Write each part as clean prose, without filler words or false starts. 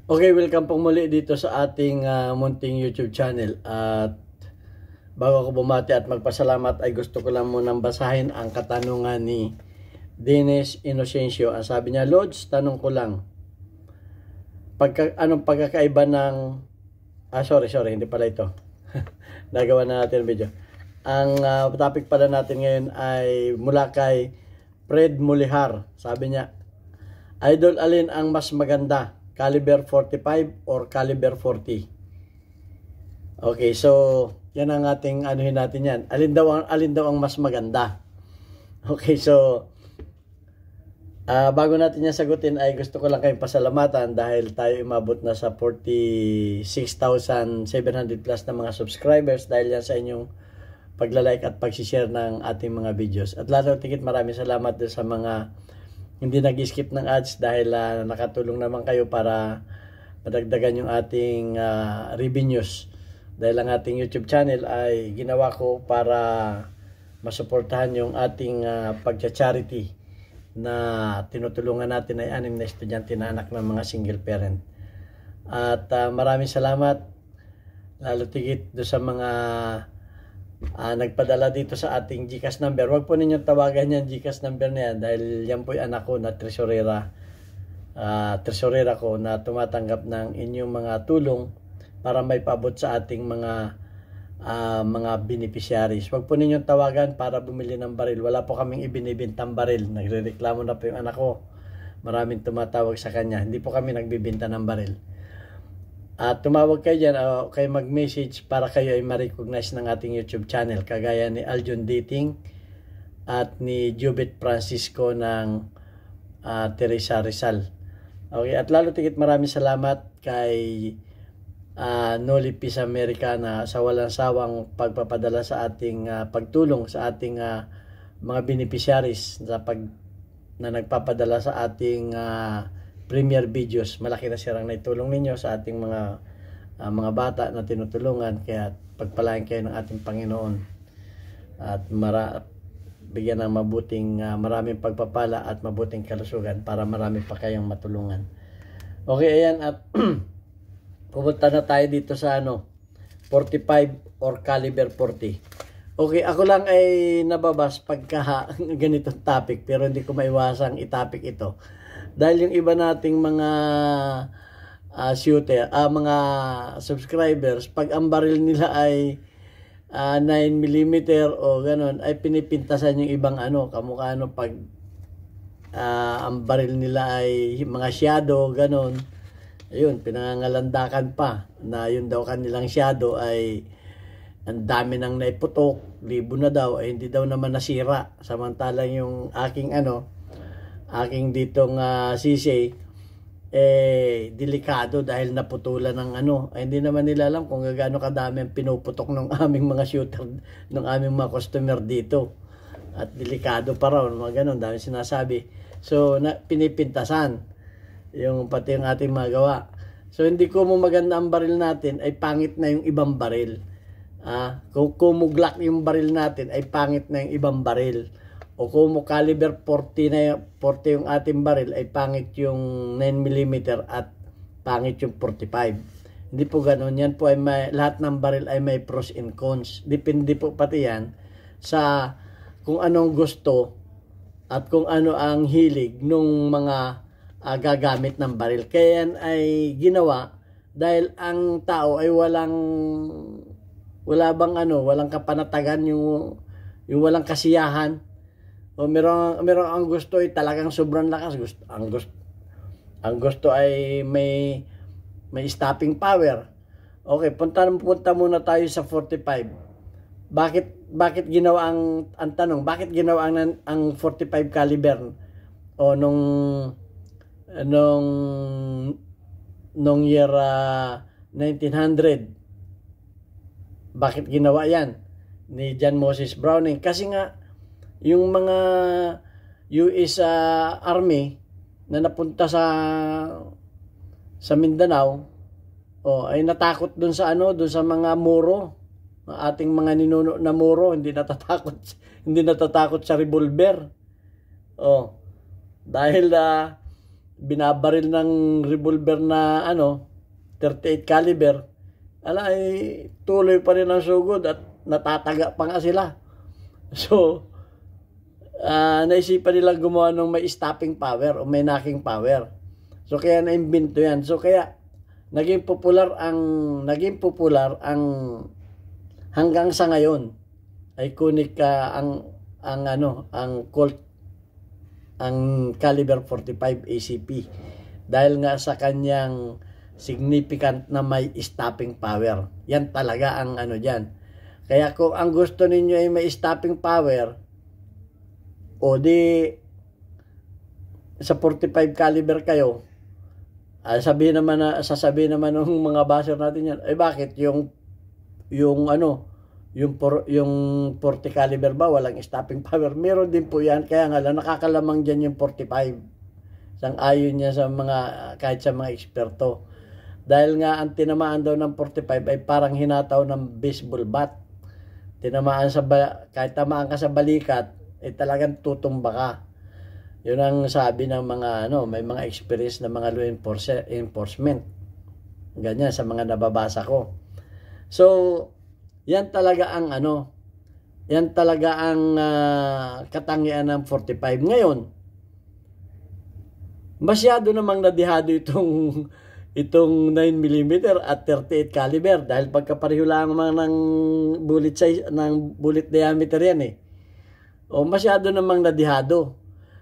Okay, welcome po muli dito sa ating munting YouTube channel. At bago ako bumati at magpasalamat ay gusto ko lang munang basahin ang katanungan ni Dennis Inocencio. Ang sabi niya, Lods, tanong ko lang, anong pagkakaiba ng... sorry, hindi pala ito. Nagawa na natin video. Ang topic pala natin ngayon ay mula kay Fred Mulihar. Sabi niya, Idol, alin ang mas maganda? Caliber 45 or caliber 40? Okay, so yan ang ating anuhin natin yan. Alin daw ang mas maganda? Okay, so bago natin yan sagutin ay gusto ko lang kayong pasalamatan dahil tayo umabot na sa 46,700 plus na mga subscribers dahil yan sa inyong pagla-like at pag-share ng ating mga videos. At lalo tigit maraming salamat din sa mga hindi nag-skip ng ads dahil nakatulong naman kayo para madagdagan yung ating revenues. Dahil ang ating YouTube channel ay ginawa ko para masuportahan yung ating pagcha-charity na tinutulungan natin ay 6 na estudyante na anak ng mga single parent. At maraming salamat lalo tigit do sa mga nagpadala dito sa ating GCash number. Huwag po ninyong tawagan yan GCash number na yan dahil yan po yung anak ko na tresurera ko na tumatanggap ng inyong mga tulong para may paabot sa ating mga beneficiaries. Huwag po ninyong tawagan para bumili ng baril. Wala po kaming ibinibintang baril. Nagrereklamo na po yung anak ko. Maraming tumatawag sa kanya. Hindi po kami nagbibinta ng baril. At tumawag kayo dyan, kayo mag-message para kayo ay ma-recognize ng ating YouTube channel. Kagaya ni Aljon Dating at ni Jubit Francisco ng Teresa Rizal. Okay, at lalo tigit maraming salamat kay Noli Peace America na sa walang sawang pagpapadala sa ating pagtulong sa ating mga beneficiaries na nagpapadala sa ating premier videos. Malaki na sirang naitulong ninyo sa ating mga bata na tinutulungan. Kaya pagpalain kayo ng ating Panginoon at bigyan ng maraming pagpapala at mabuting kalusugan para marami pa kayong matulungan. Okay, ayan, at pupunta na tayo dito sa 45 or caliber 40. Okay, ako lang ay nababas pagka ganitong topic pero hindi ko maiwasang i-topic ito. Dahil yung iba nating mga shooter, mga subscribers, pag ang baril nila ay 9mm o ganun, ay pinipintasan yung ibang kamukha pag ang baril nila ay mga shadow, ganun. Ayun, pinangangalandakan pa na yun daw kanilang shadow ay ang dami nang naiputok, libo na daw, ay hindi daw naman nasira. Samantalang yung aking ditong sisi delikado dahil naputulan ng ay hindi naman nila alam kung gaano kadami ang pinuputok ng aming mga shooter, ng aming mga customer dito. At delikado pa raw, mga ganun, dami sinasabi. So, pinipintasan yung pati yung ating magawa. So, hindi ko mo maganda ang baril natin, ay pangit na yung ibang baril. Kung kumuglak yung baril natin, ay pangit na yung ibang baril. O kung caliber 40 yung ating baril, ay pangit yung 9mm at pangit yung 45. Hindi po ganoon. Yan po ay lahat ng baril ay may pros and cons. Depende po pati yan sa kung anong gusto at kung ano ang hilig nung mga gagamit ng baril. Kaya yan ay ginawa dahil ang tao ay walang kapanatagan, yung walang kasiyahan. O meron ang gusto ay talagang sobrang lakas. Ang gusto ay may stopping power. Okay, punta muna tayo sa 45. Bakit ginawa ang tanong, bakit ginawa ang 45 caliber o nung year 1900? Bakit ginawa yan ni John Moses Browning? Kasi nga yung mga US Army na napunta sa Mindanao ay natakot dun sa mga Moro, ating mga ninuno na Moro, hindi natatakot sa revolver. Dahil binabaril ng revolver na 38 caliber, ay tuloy pa rin ang sugod at natataga pa nga sila. So, naisipan nila gumawa ng may stopping power o may knocking power. So, kaya na-invento yan. So, kaya naging popular ang hanggang sa ngayon. Iconic ang Colt, ang caliber 45 ACP. Dahil nga sa kanyang significant na may stopping power. Yan talaga ang dyan. Kaya kung ang gusto ninyo ay may stopping power, o di sa 45 caliber kayo, sasabihin naman ng mga basher natin yan, bakit yung 40 caliber ba walang stopping power? Meron din po yan, kaya nga lang nakakalamang dyan yung 45. Sang-ayon niya kahit sa mga eksperto. Dahil nga ang tinamaan daw ng 45 ay parang hinataw ng baseball bat. Kahit tamaan ka sa balikat, talagang tutumba ka. Yun ang sabi ng mga may mga experience na mga law enforcement. Ganyan sa mga nababasa ko. So, yan talaga ang katangian ng 45. Ngayon, masyado namang nadihado itong 9mm at 38 caliber dahil pagkapareho lang ng bullet size, ng bullet diameter yan masyado namang nadihado.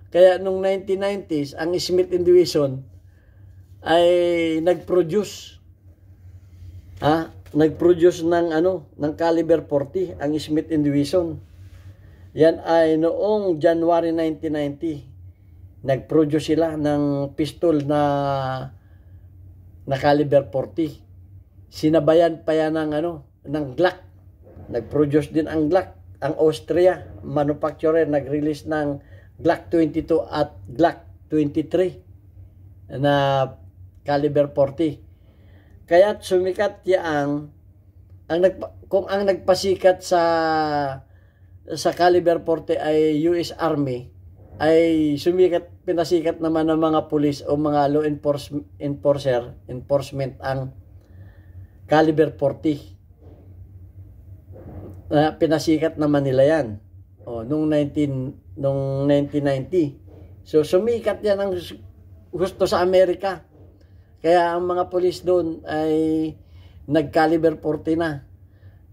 Kaya nung 1990s, ang Smith & Wesson ay nag-produce ng caliber 40 ang Smith & Wesson. Yan ay noong January 1990. Nag-produce sila ng pistol na caliber 40. Sinabayan pa yan ng Glock. Nag-produce din ang Glock. Ang Austria manufacturer nag-release ng Glock 22 at Glock 23 na caliber 40. Kaya sumikat kung ang nagpasikat sa caliber 40 ay US Army, ay pinasikat naman ng mga pulis o mga law enforcement ang caliber 40. Pinasikat naman nila yan nung 1990. So sumikat yan ang gusto sa Amerika. Kaya ang mga pulis doon ay nag-caliber 40 na.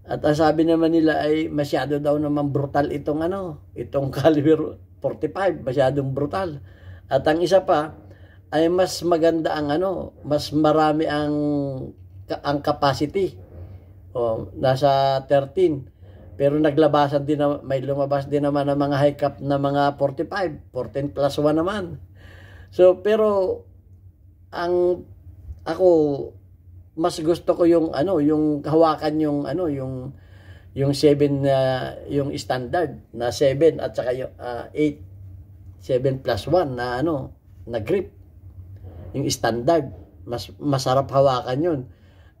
At ang sabi naman nila ay masyado daw naman brutal itong caliber 45, masyadong brutal. At ang isa pa ay mas maganda mas marami ang capacity. Nasa 13. Pero naglabasan din may lumabas din naman ng mga high cap na mga 45, 14+1 naman. So pero ako mas gusto ko yung hawakan yung 7 yung standard na 7 at saka yung 8 7+1 na grip. Yung standard mas masarap hawakan yun.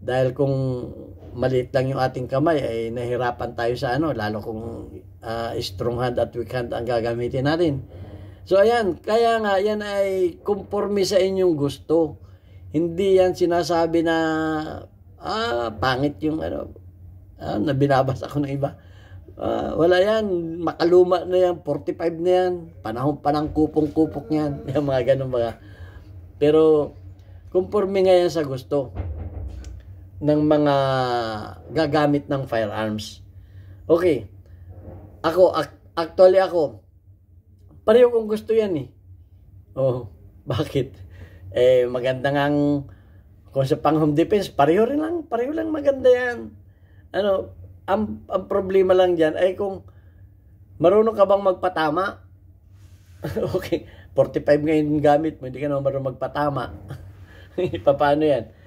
Dahil kung maliit lang yung ating kamay ay nahirapan tayo sa lalo kung strong hand at weak hand ang gagamitin natin. So ayan, kaya nga yan ay conforme sa inyong gusto. Hindi yan sinasabi na pangit yung na binabasa ko ng iba. Wala yan, makaluma na yan, 45 na yan, panahon pa ng kupong-kupok yan, yung mga ganun mga. Pero conforme nga yan sa gusto ng mga gagamit ng firearms. Okay. Actually ako, pareho kong gusto yan bakit? Maganda ngang kung sa pang home defense, pareho lang maganda yan. Ang problema lang dyan ay kung marunong ka bang magpatama. Okay, 45 ngayon gamit mo, hindi ka naman marunong magpatama. Paano yan?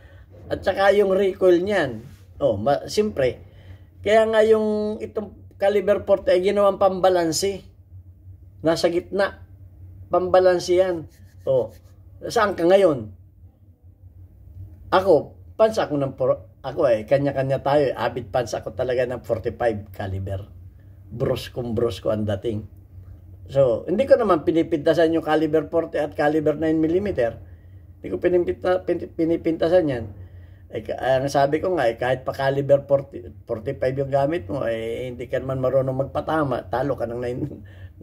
At saka yung recoil niyan. Siyempre. Kaya nga itong caliber 40 ay ginawang pambalansi. Nasa gitna. Pambalansi yan. Saan ka ngayon? Ako, pansa ako kanya-kanya tayo. Avid pansa ako talaga ng 45 caliber. Brusko ang dating. So, hindi ko naman pinipintasan yung caliber 40 at caliber 9mm. Hindi ko pinipintasan yan. Ang sabi ko nga, kahit pa caliber 40, 45 yung gamit mo, hindi ka naman marunong magpatama. Talo ka ng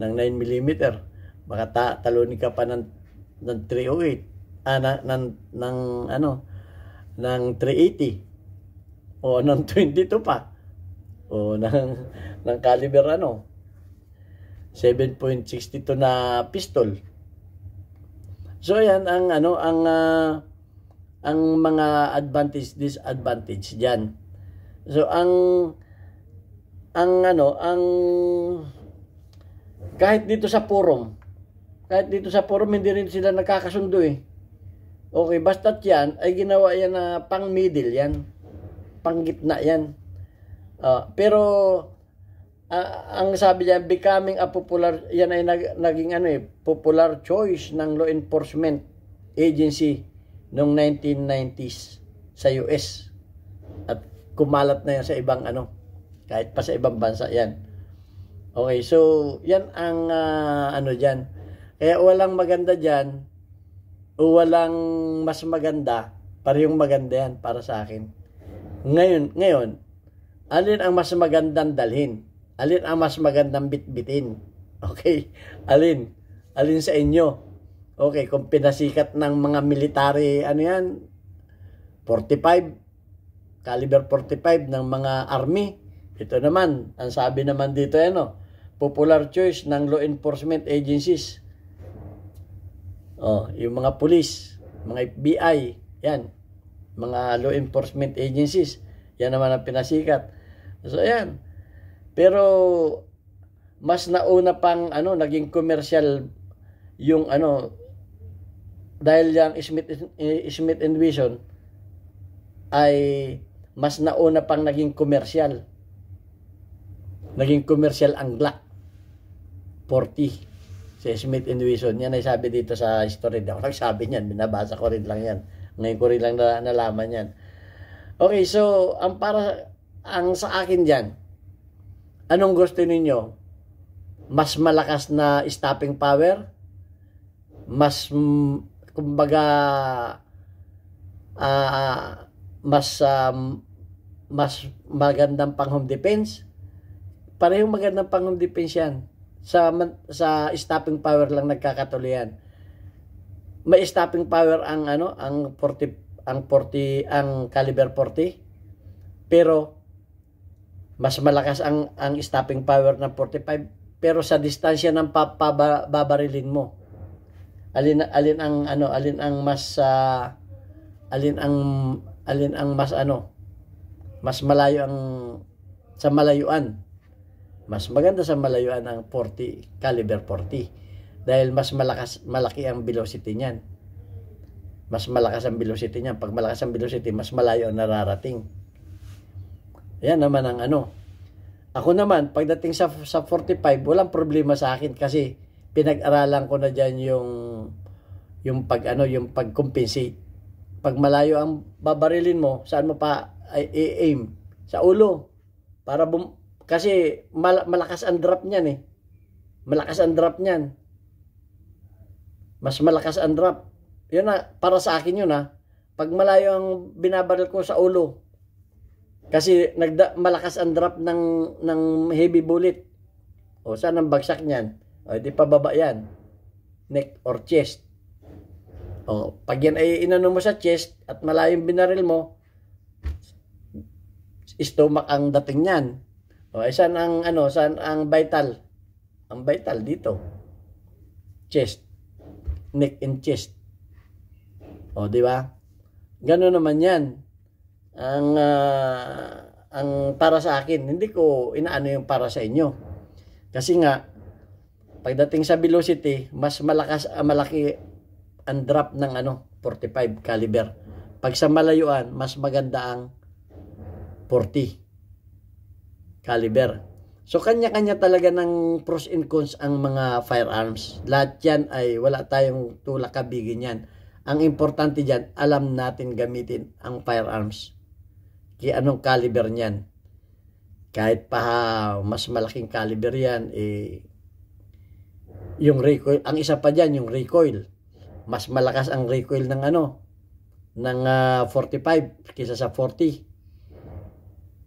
9mm. Baka talunin ka pa ng 308. Ng 380. O ng 22 pa. O ng caliber 7.62 na pistol. So yan ang mga advantage disadvantage diyan. So ang kahit dito sa forum hindi rin sila nagkakasundo eh. Okay, basta't yan ay ginawa yan na pang middle yan. Pang gitna yan. Pero ang sabi niya, becoming a popular, yan ay naging popular choice ng law enforcement agency noong 1990s sa US. At kumalat na yan sa ibang kahit pa sa ibang bansa yan. Okay, so yan ang dyan. Kaya walang maganda dyan o walang mas maganda, parehong maganda yan para sa akin. Ngayon, alin ang mas magandang dalhin? Alin ang mas magandang bitbitin? Okay, alin sa inyo? Okay, kung pinasikat ng mga military, 45, caliber 45 ng mga army. Ito naman, ang sabi naman dito, popular choice ng law enforcement agencies. Yung mga police, mga FBI, yan. Mga law enforcement agencies, yan naman ang pinasikat. So, yan. Pero, mas nauna pang, naging commercial yung, dahil yung Smith & Wesson ay mas nauna pang naging commercial. Naging commercial ang Glock 40 si Smith & Wesson. Yan ay sabi dito sa history. Hindi ako nagsabi niyan. Binabasa ko rin lang yan. Ngayon ko rin lang nalaman yan. Okay, so, ang sa akin dyan, anong gusto ninyo? Mas malakas na stopping power? Mas, kumbaga, mas magandang pang home defense? Parehong magandang pang home defense yan. Sa stopping power lang nagkakatuloyan. May stopping power ang caliber 40, pero mas malakas ang stopping power ng 45, pero sa distansya ng babarilin mo. Alin ang mas mas malayo ang sa malayuan. Mas maganda sa malayuan ang 40, caliber 40. Dahil mas malaki ang velocity niyan. Mas malakas ang velocity niyan. Pag malakas ang velocity, mas malayo ang nararating. Yan naman ang Ako naman, pagdating sa 45, walang problema sa akin kasi pinag-aralan ko na diyan yung pag-compensate. Pag malayo ang babarilin mo, saan mo pa aim? Sa ulo. Kasi malakas ang drop niyan eh. Malakas ang drop niyan. Mas malakas ang drop. Yun na, para sa akin yun Pag malayo ang binabaril ko sa ulo. Kasi malakas ang drop ng heavy bullet. O saan ang bagsak niyan? O di pa baba yan. Neck or chest. O pag yan ay inano mo sa chest at malayo yung binaril mo, stomach ang dating niyan. O saan ang vital? Ang vital dito. Chest. Neck and chest. O di ba? Gano'n naman 'yan. Ang para sa akin, hindi ko inaano yung para sa inyo. Kasi nga pagdating sa velocity, mas malaki ang drop ng 45 caliber. Pag sa malayuan, mas maganda ang 40 caliber. So kanya-kanya talaga ng pros and cons ang mga firearms. Lahat yan ay wala tayong tulak-kabigin yan. Ang importante dyan, alam natin gamitin ang firearms. Kaya anong caliber niyan? Kahit pa mas malaking caliber yan, Yung recoil, ang isa pa diyan yung recoil. Mas malakas ang recoil ng ng 45 kaysa sa 40.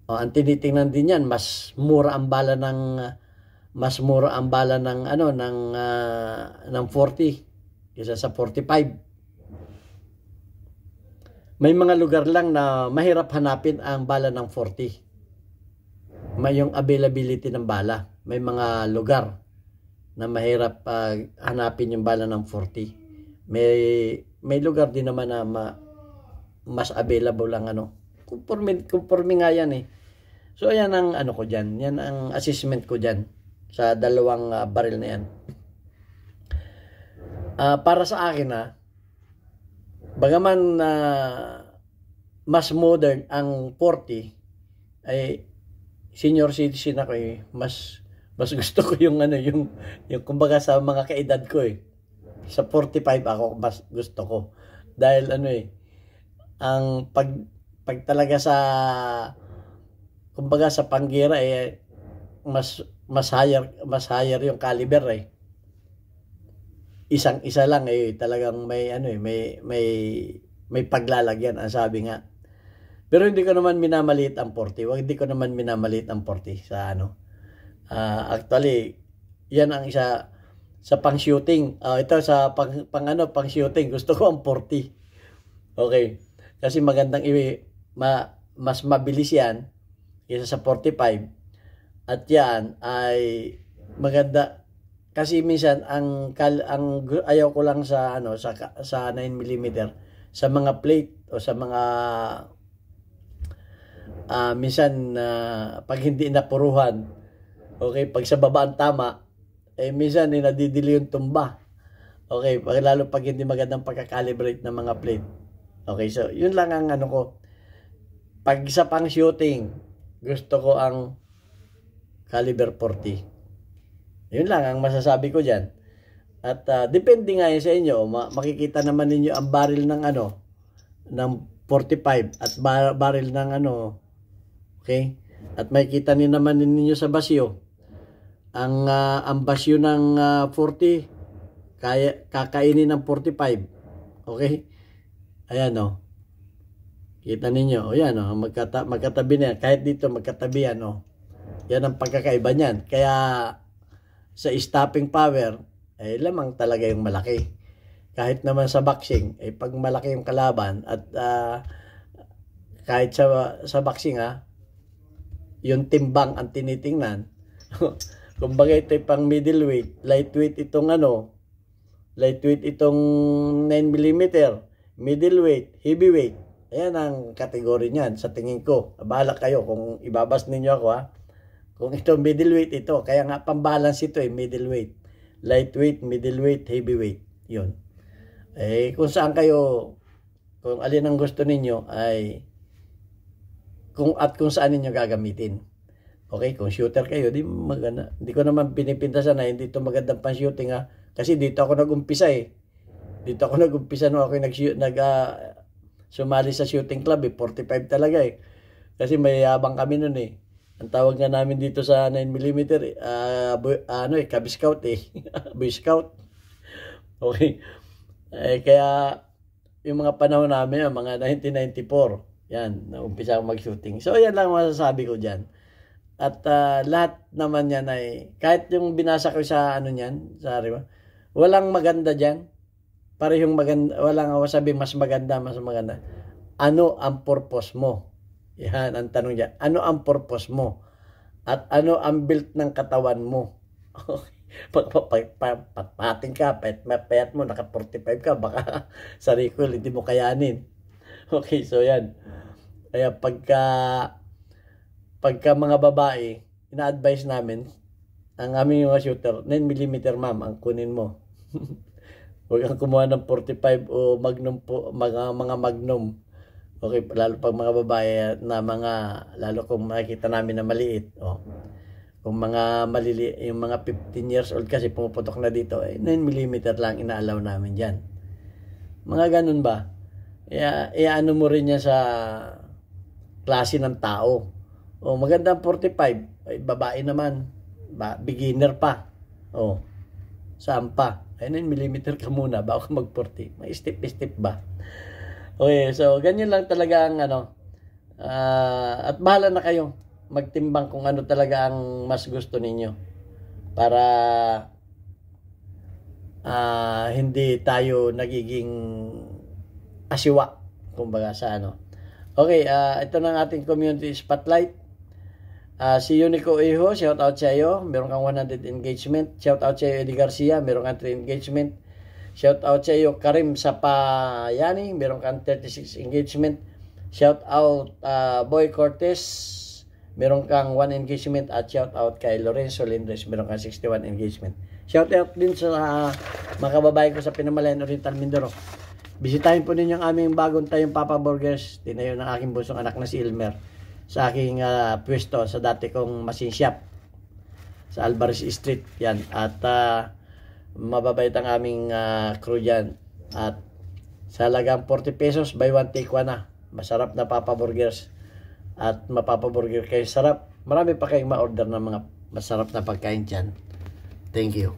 Ang tinitingnan din yan, mas mura ang bala ng ng 40 kaysa sa 45. May mga lugar lang na mahirap hanapin ang bala ng 40. May yung availability ng bala. May mga lugar na mahirap hanapin yung bala ng 40. May lugar din naman na mas available ang Conforme nga yan eh. So ayan ang ko diyan. Yan ang assessment ko diyan sa dalawang baril na yan. Para sa akin bagaman mas modern ang 40, ay senior citizen ako mas gusto ko yung kumbaga sa mga kaedad ko sa 45 ako mas gusto ko dahil ang pag talaga sa kumbaga sa panggera mas higher yung caliber isang-isa lang talagang may paglalagyan ang sabi nga. Pero hindi ko naman minamaliit ang 40. Hindi ko naman minamaliit ang 40 sa actually yan ang isa sa pang-shooting. Ito sa pang shooting gusto ko ang 40. Okay. Kasi magandang mas mabilis yan kaysa sa 45. At yan ay maganda kasi minsan ang ayaw ko lang sa sa 9mm sa mga plate o sa mga minsan pag hindi napuruhan, okay, pag sa baba ang tama minsan nadidili yung tumba. Okay, lalo pag hindi magandang pagka-calibrate ng mga plate. Okay, so yun lang ang ko. Pag sa pang shooting, gusto ko ang caliber 40. Yun lang ang masasabi ko diyan. At depende nga yun sa inyo, makikita naman ninyo ang baril ng ng 45 at baril ng okay? At makikita niyo naman ninyo sa basyo ang basyo ng 40 kakainin ng 45. Okay? Ayan Kita ninyo, ayan magkatabi na yan. Kahit dito magkatabi yan Yan ang pagkakaiba niyan. Kaya sa stopping power lamang talaga yung malaki. Kahit naman sa boxing pag malaki yung kalaban at kahit sa boxing yung timbang ang tinitingnan. Kumbaga ito pang middleweight, lightweight itong lightweight itong 9mm, middleweight, heavyweight. Ayan ang kategory niyan sa tingin ko. Bahala kayo kung ibabas ninyo ako Kung ito middleweight ito, kaya nga pambalance ito middleweight, lightweight, middleweight, heavyweight. 'Yun. Kung saan kayo, kung alin ang gusto ninyo ay kung saan ninyo gagamitin. Okay, kung shooter kayo, di maganda. Hindi ko naman pinipintasan na hindi ito magandang pang-shooting kasi dito ako nag-umpisa Dito ako nag-umpisa nung ako sumali sa shooting club 45 talaga Kasi may yabang kami noon Ang tawag nga namin dito sa 9mm, Cub Scout Boy Scout. Okay. Kaya yung mga panahon namin, mga 1994, yan, naumpisa ako mag-shooting. So, yan lang masasabi ko dyan. At lahat naman yan kahit yung binasa ko sa sa walang maganda dyan. Parehong maganda, walang sabi mas maganda. Ano ang purpose mo? Yan ang tanong dyan. Ano ang purpose mo? At ano ang build ng katawan mo? Pagpating ka, payat mo, naka 45 ka, baka sa recoil, hindi mo kayanin. Okay, so yan. Kaya pagka mga babae, ina-advise namin, ang aming mga shooter, 9mm ma'am, ang kunin mo. Huwag kang kumuha ng 45 o magnum po, mga magnum. Okay, lalo pag mga babae na lalo kung makikita namin na maliit. Kung mga yung mga 15 years old kasi pumuputok na dito, 9mm lang inaalaw namin dyan. Mga ganun ba? Ano mo rin yan sa klase ng tao. Magandang 45, babae naman. Beginner pa. Saan pa? Ay, 9mm ka muna bago ka mag-40. May step-step ba? Okay, so ganyan lang talaga ang at bahala na kayo magtimbang kung ano talaga ang mas gusto ninyo para hindi tayo nagiging asiwa kumbaga sa Okay, ito na ang ating community spotlight. Si Unico Eho, shout out sa iyo, meron kang 100 engagement. Shout out sa iyo Eddie Garcia, meron kang 3 engagement. Shout out sa iyo Karim Sapayani, meron kang 36 engagement. Shout out Boy Cortez, meron kang 1 engagement. At shout out kay Lorenzo Lindres, meron kang 61 engagement. Shout out din sa mga kababayan ko sa Pinamalayan Oriental Mindoro. Bisitahin po ninyo ang aming bagong tayong Papa Burgers. Tinayo ng aking bunsong anak na si Elmer sa aking pwesto sa dati kong machine shop sa Alvarez Street. Yan. At mababait ang aming crew dyan. At sa halagang 40 pesos, buy one take one na. Masarap na Papa Burgers. At mapapaburger kayo sarap. Marami pa kayong ma-order ng mga masarap na pagkain dyan. Thank you.